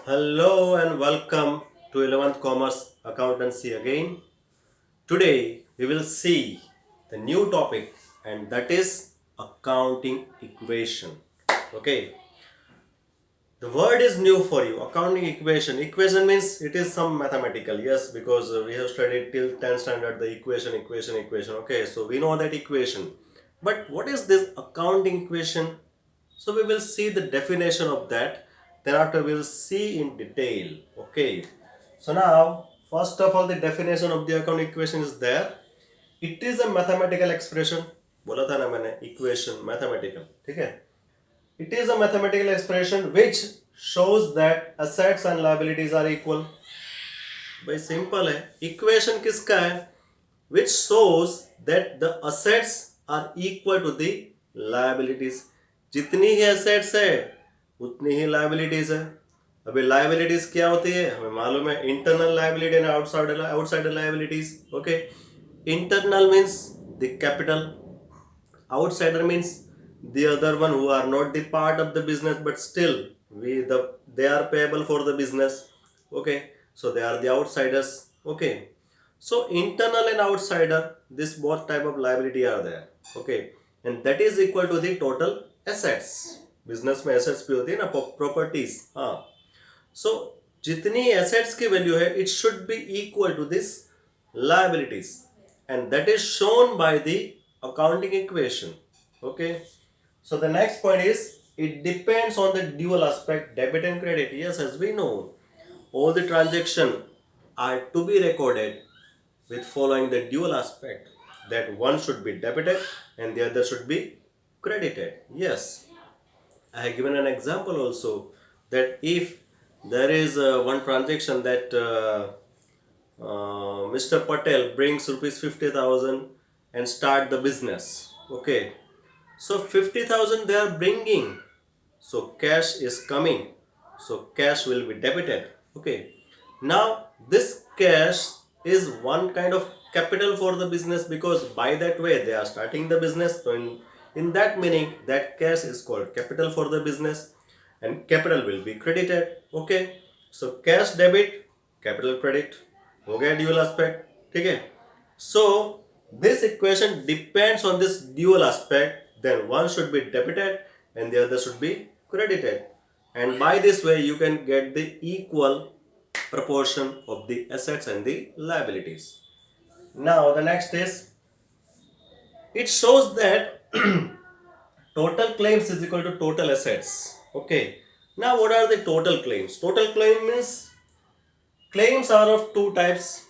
Hello and welcome to 11th Commerce Accountancy again. Today we will see the new topic and that is accounting equation. Okay, the word is new for you. Accounting equation. Equation means it is some mathematical. Yes, because we have studied till 10th standard the equation. Okay, so we know that equation. But what is this accounting equation? So we will see the definition of that. Thereafter we will see in detail. Okay. So now, first of all, the definition of the account equation is there. It is a mathematical expression. बोला था ना मैंने equation mathematical. ठीक है? It is a mathematical expression which shows that assets and liabilities are equal. भाई simple है. Equation किसका है? Which shows that the assets are equal to the liabilities. जितनी ही assets है उतनी ही liabilities है. अभी liabilities क्या होती है हमें मालूम है. Internal liability and outside liabilities. Okay, internal means the capital, outsider means the other one who are not the part of the business but still they are payable for the business. Okay, so they are the outsiders. Okay, so internal and outsider, this both type of liability are there. Okay, and that is equal to the total assets. Business में assets भी होती है ना, properties. हाँ, so जितनी assets की value है it should be equal to this liabilities, and that is shown by the accounting equation. Okay, so the next point is it depends on the dual aspect debit and credit. Yes, as we know, all the transaction are to be recorded with following the dual aspect, that one should be debited and the other should be credited. Yes, I have given an example also, that if there is one transaction that Mr. Patel brings rupees 50,000 and start the business. Okay, so 50,000 they are bringing, so cash is coming, so cash will be debited. Okay, now this cash is one kind of capital for the business, because by that way they are starting the business. So in that meaning, that cash is called capital for the business and capital will be credited. Okay, so cash debit, capital credit, हो गया dual aspect. ठीक है, so this equation depends on this dual aspect, then one should be debited and the other should be credited, and by this way you can get the equal proportion of the assets and the liabilities. Now the next is, it shows that total claims is equal to total assets. Okay, now what are the total claims? Total claim means claims are of two types,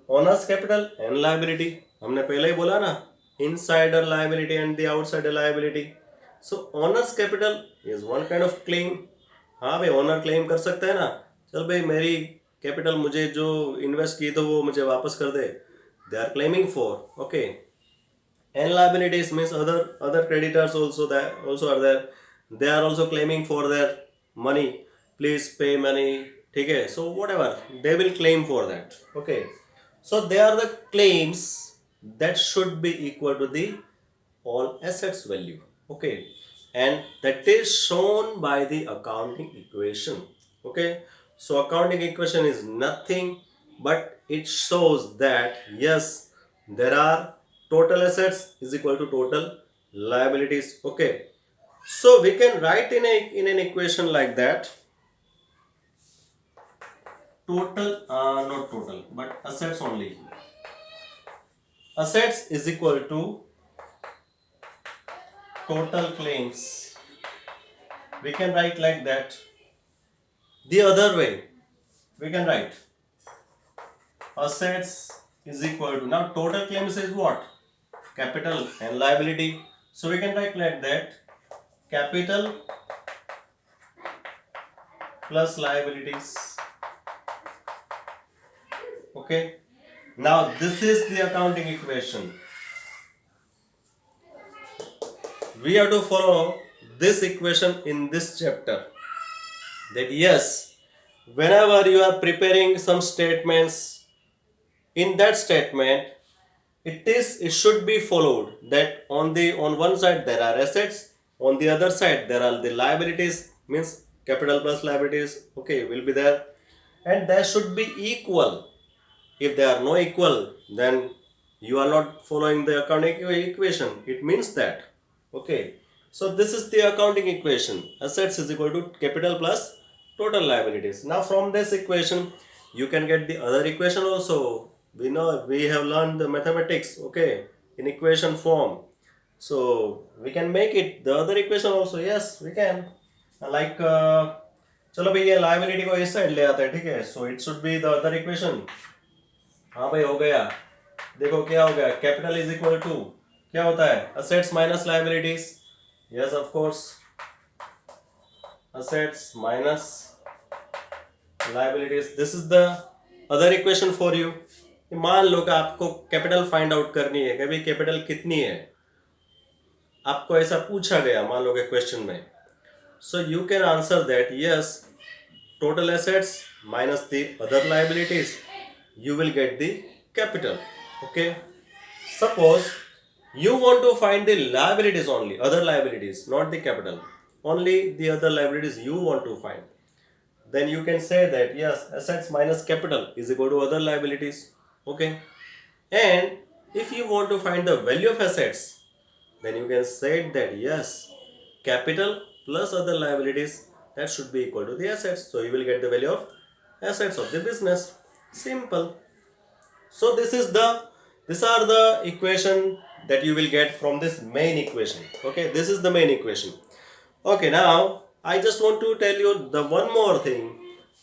owners capital and liability. हमने पहले ही बोला ना, insider liability and the outsider liability. So owners capital is one kind of claim. हाँ भाई, owner claim कर सकता है ना, चल भाई मेरी कैपिटल मुझे जो इन्वेस्ट की तो वो मुझे वापस कर दे. They are claiming for. Okay, and liabilities means other creditors also are there. They are also claiming for their money, please pay money. ठीक है, so whatever they will claim for that. Okay, so they are the claims that should be equal to the all assets value. Okay, and that is shown by the accounting equation. Okay, so accounting equation is nothing but it shows that yes, there are total assets is equal to total liabilities. Okay, so we can write in an equation like that, total not total but assets only. Assets is equal to total claims. We can write like that. The other way we can write assets is equal to, now total claims is what, capital and liability, so we can write like that, capital plus liabilities. Okay, now this is the accounting equation. We have to follow this equation in this chapter, that yes, whenever you are preparing some statements, in that statement it should be followed that on one side there are assets, on the other side there are the liabilities, means capital plus liabilities, okay, will be there, and they should be equal. If they are not equal, then you are not following the accounting equation. It means that, okay. So this is the accounting equation. Assets is equal to capital plus total liabilities. Now from this equation, you can get the other equation also. We know we have learned the mathematics, okay, in equation form. So we can make it the other equation also. Yes, we can. Like चलो भाई ये liability को इस side ले आते हैं, ठीक है. So it should be the other equation. हाँ भाई हो गया. देखो क्या हो गया. कैपिटल इज इक्वल टू क्या होता है. Assets minus liabilities. Yes of course. Assets minus liabilities. This is the other equation for you. मान लो कि आपको कैपिटल फाइंड आउट करनी है कि भाई कैपिटल कितनी है. आपको ऐसा पूछा गया मान लो कि क्वेश्चन में. So you can answer that yes, total assets minus the other liabilities, you will get the capital. Okay. Suppose you want to find the liabilities only, other liabilities, not the capital. Only the other liabilities you want to find. Then you can say that yes, assets minus capital is equal to other liabilities. Okay. And if you want to find the value of assets, then you can say that yes, capital plus other liabilities, that should be equal to the assets. So you will get the value of assets of the business. Simple. So these are the equation that you will get from this main equation. Okay, this is the main equation. Okay, now I just want to tell you the one more thing,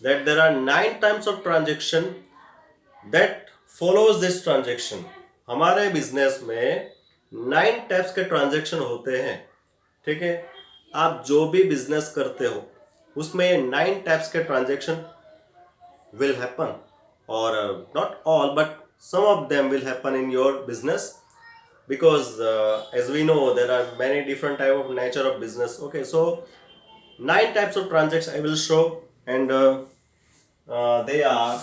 that there are 9 types of transaction that follows this transaction. हमारे business में 9 types के transaction होते हैं. ठीक है. आप जो भी बिजनेस करते हो उसमें 9 टाइप्स के transaction will happen, or not all but some of them will happen in your business, because as we know there are many different type of nature of business. Okay, so 9 types of transactions I will show, and they are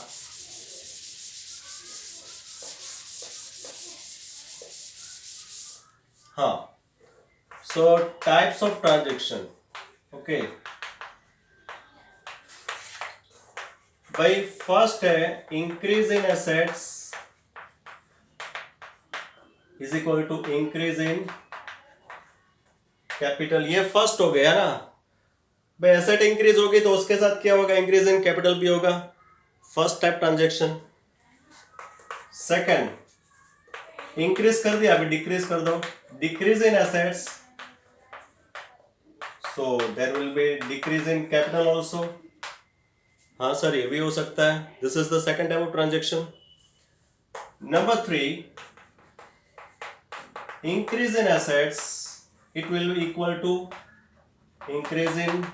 so types of transaction. Okay, भाई first है increase in assets is equal to increase in capital. ये first हो गया ना भाई. Asset increase होगी तो उसके साथ क्या होगा, इंक्रीज इन कैपिटल भी होगा. First type transaction. Second, increase कर दिया, अभी डिक्रीज कर दो. Decrease in assets, so there will be decrease in capital also. हाँ सर, ये भी हो सकता है. This is the second type of transaction. Number 3, increase in assets, it will be equal to increase in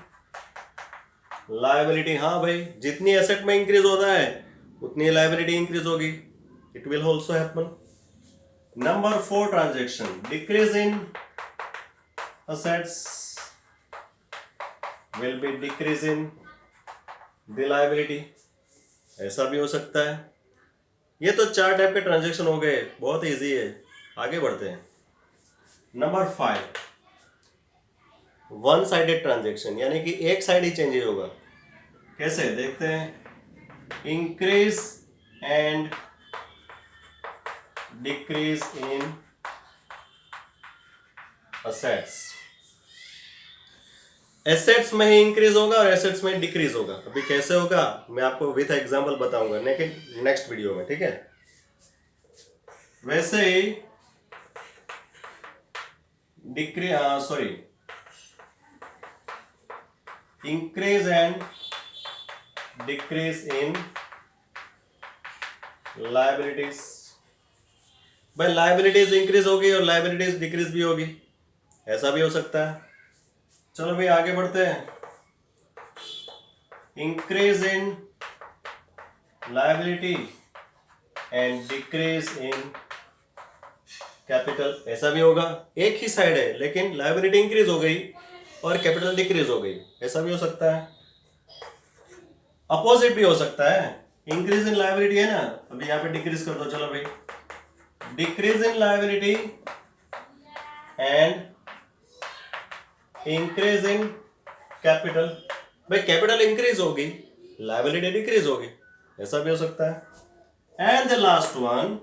liability. हाँ भाई, जितनी asset में इंक्रीज होता है उतनी लायबिलिटी इंक्रीज होगी. It will also happen. Number 4 transaction, decrease in assets will be decrease in the liability. ऐसा भी हो सकता है. ये तो 4 टाइप के ट्रांजेक्शन हो गए, बहुत इजी है. आगे बढ़ते हैं. नंबर 5, वन साइडेड ट्रांजेक्शन, यानी कि एक साइड ही चेंज होगा. कैसे देखते हैं. Increase and decrease in assets. Assets में ही इंक्रीज होगा और एसेट्स में डिक्रीज होगा. अभी कैसे होगा मैं आपको विथ एग्जांपल बताऊंगा नेक्स्ट वीडियो में. ठीक है. वैसे ही increase and decrease in liabilities. भाई लायबिलिटीज इंक्रीज होगी और लायबिलिटीज डिक्रीज भी होगी. ऐसा भी हो सकता है. चलो भाई आगे बढ़ते हैं. Increase in liability and decrease in capital. ऐसा भी होगा. एक ही साइड है लेकिन लायबिलिटी इंक्रीज हो गई और कैपिटल डिक्रीज हो गई. ऐसा भी हो सकता है. अपोजिट भी हो सकता है. इंक्रीज इन लायबिलिटी है ना, अभी यहाँ पे डिक्रीज कर दो. चलो भाई, decrease in liability and increase in capital. भाई कैपिटल इंक्रीज होगी, लायबिलिटी डिक्रीज होगी, ऐसा भी हो सकता है। And the last one,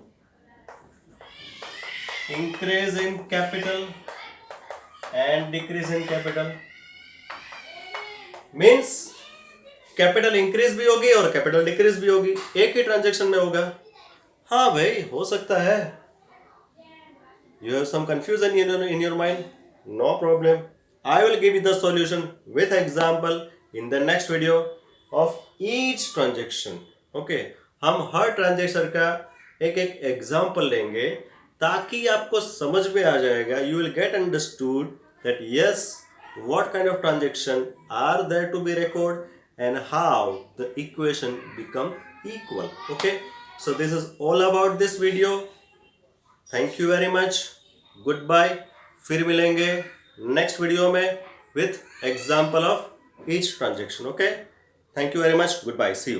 increase in capital and decrease in capital, means capital increase भी होगी और कैपिटल डिक्रीज भी होगी, एक ही ट्रांजेक्शन में होगा। हाँ भाई, हो सकता है। You have some confusion in your mind? No problem. I will give you the solution with example in the next video of each transaction. Okay? हम हर ट्रांजेक्शन का एक एक एग्जाम्पल लेंगे ताकि आपको समझ में आ जाएगा, you will get understood that yes, what kind of transaction are there to be recorded and how the equation become equal. Okay? So this is all about this video. Thank you very much, good bye. फिर मिलेंगे next video में with example of each transaction. Okay, thank you very much, good bye, see you.